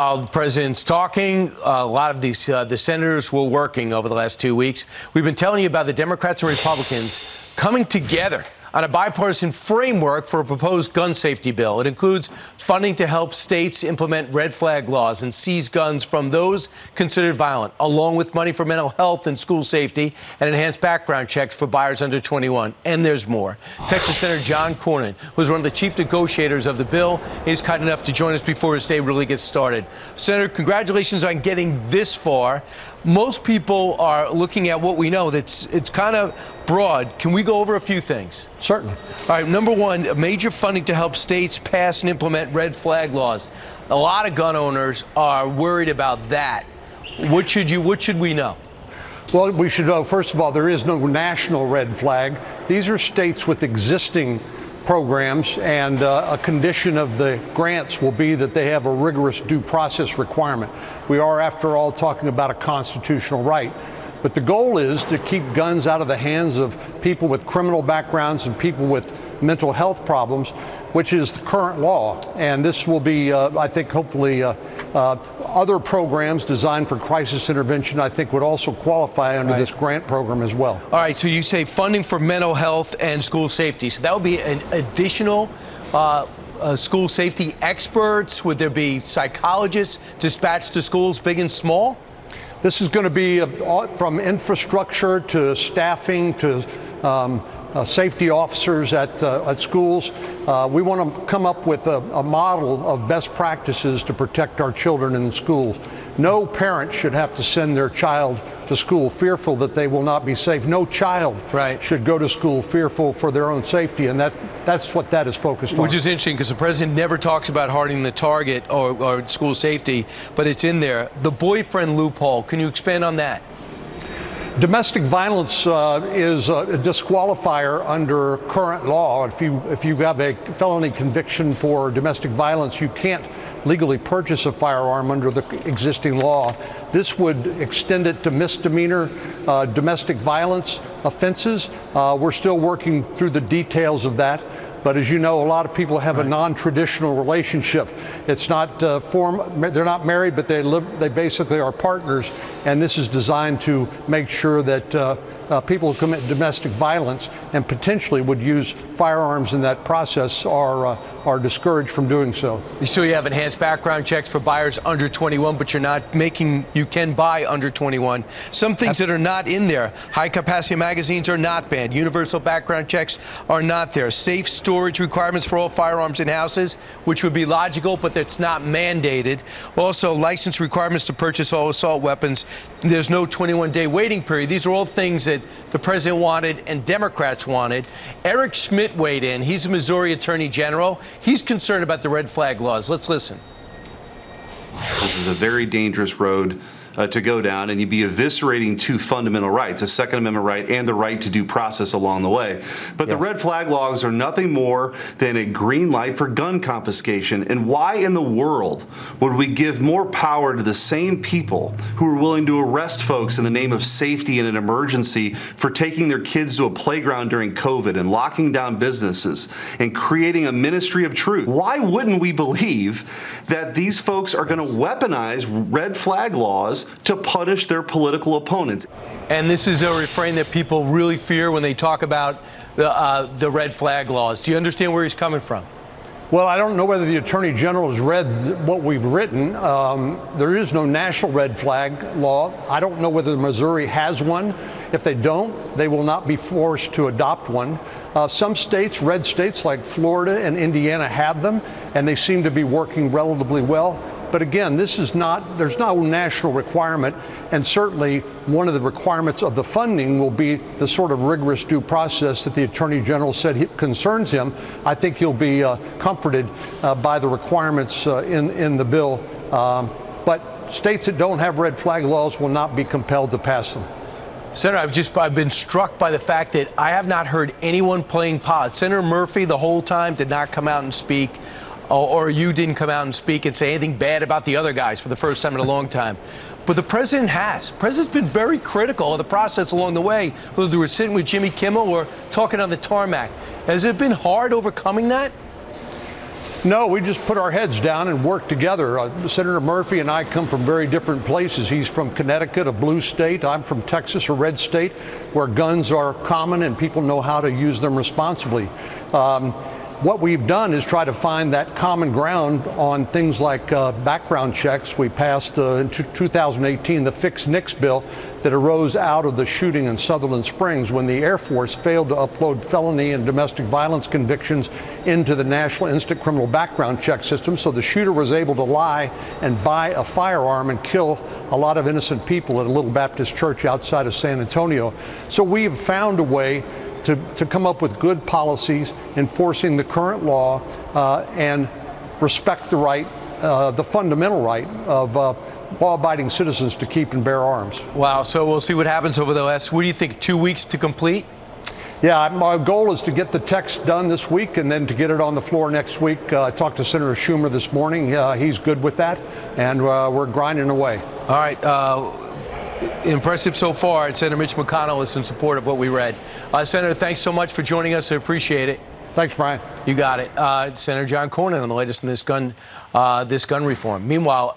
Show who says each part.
Speaker 1: The president's talking. A lot of these the senators were working over the last 2 weeks. We've been telling you about the Democrats and Republicans coming together on a bipartisan framework for a proposed gun safety bill. It includes funding to help states implement red flag laws and seize guns from those considered violent, along with money for mental health and school safety and enhanced background checks for buyers under 21. And there's more. Texas Senator John Cornyn was one of the chief negotiators of the bill. He's kind enough to join us before his day really gets started. Senator, congratulations on getting this far. Most people are looking at what we know. It's kind of broad. Can we go over a few things?
Speaker 2: Certainly.
Speaker 1: All right. Number one, major funding to help states pass and implement red flag laws. A lot of gun owners are worried about that. What should we know?
Speaker 2: Well, we should know, first of all, there is no national red flag. These are states with existing programs, and a condition of the grants will be that they have a rigorous due process requirement. We are, after all, talking about a constitutional right. But the goal is to keep guns out of the hands of people with criminal backgrounds and people with mental health problems, which is the current law. And this will be, I think, hopefully other programs designed for crisis intervention, I think, would also qualify under this grant program as well.
Speaker 1: All right, so you say funding for mental health and school safety. So that would be an additional school safety experts? Would there be psychologists dispatched to schools big and small?
Speaker 2: This is going to be from infrastructure to staffing to safety officers at schools. We want to come up with a model of best practices to protect our children in schools. No parent should have to send their child to school fearful that they will not be safe. No child should go to school fearful for their own safety, and that's what that is focused on.
Speaker 1: Which is interesting because the president never talks about hardening the target or school safety, but it's in there. The boyfriend loophole, can you expand on that?
Speaker 2: Domestic violence is a disqualifier under current law. If you have a felony conviction for domestic violence, you can't legally purchase a firearm under the existing law. This would extend it to misdemeanor domestic violence offenses. We're still working through the details of that. But as you know, a lot of people have a non-traditional relationship. It's not they're not married, but they basically are partners. And this is designed to make sure that people who commit domestic violence and potentially would use firearms in that process are discouraged from doing so.
Speaker 1: So you have enhanced background checks for buyers under 21, but you can buy under 21. Some things that are not in there. High capacity magazines are not banned. Universal background checks are not there. Safe storage requirements for all firearms in houses, which would be logical, but that's not mandated. Also, license requirements to purchase all assault weapons. There's no 21-day waiting period. These are all things that the president wanted and Democrats wanted. Eric Schmidt weighed in. He's a Missouri Attorney General. He's concerned about the red flag laws. Let's listen.
Speaker 3: This is a very dangerous road to go down, and you'd be eviscerating two fundamental rights, a Second Amendment right and the right to due process along the way. But the red flag laws are nothing more than a green light for gun confiscation. And why in the world would we give more power to the same people who are willing to arrest folks in the name of safety in an emergency for taking their kids to a playground during COVID and locking down businesses and creating a ministry of truth? Why wouldn't we believe that these folks are going to weaponize red flag laws to punish their political opponents?
Speaker 1: And this is a refrain that people really fear when they talk about the red flag laws. Do you understand where he's coming from?
Speaker 2: Well, I don't know whether the Attorney General has read what we've written. There is no national red flag law. I don't know whether Missouri has one. If they don't, they will not be forced to adopt one. Some states, red states like Florida and Indiana, have them, and they seem to be working relatively well. But again, there's no national requirement, and certainly one of the requirements of the funding will be the sort of rigorous due process that the Attorney General said concerns him. I think he'll be comforted by the requirements in the bill. But states that don't have red flag laws will not be compelled to pass them.
Speaker 1: Senator, I've been struck by the fact that I have not heard anyone playing pot. Senator Murphy the whole time did not come out and speak. Or you didn't come out and speak and say anything bad about the other guys for the first time in a long time. But the president has. The president's been very critical of the process along the way, whether they were sitting with Jimmy Kimmel or talking on the tarmac. Has it been hard overcoming that?
Speaker 2: No, we just put our heads down and work together. Senator Murphy and I come from very different places. He's from Connecticut, a blue state. I'm from Texas, a red state, where guns are common and people know how to use them responsibly. What we've done is try to find that common ground on things like background checks. We passed in 2018 the Fix NICS bill that arose out of the shooting in Sutherland Springs when the Air Force failed to upload felony and domestic violence convictions into the National Instant Criminal Background Check system. So the shooter was able to lie and buy a firearm and kill a lot of innocent people at a little Baptist church outside of San Antonio. So we've found a way to come up with good policies enforcing the current law and respect the right, the fundamental right of law-abiding citizens to keep and bear arms.
Speaker 1: Wow. So we'll see what happens over the last, what do you think, 2 weeks to complete?
Speaker 2: Yeah, my goal is to get the text done this week and then to get it on the floor next week. I talked to Senator Schumer this morning. He's good with that, and we're grinding away.
Speaker 1: All right. Impressive so far. And Senator Mitch McConnell is in support of what we read. Senator, thanks so much for joining us. I appreciate it.
Speaker 2: Thanks, Brian.
Speaker 1: You got it. Senator John Cornyn on the latest in this gun reform. Meanwhile,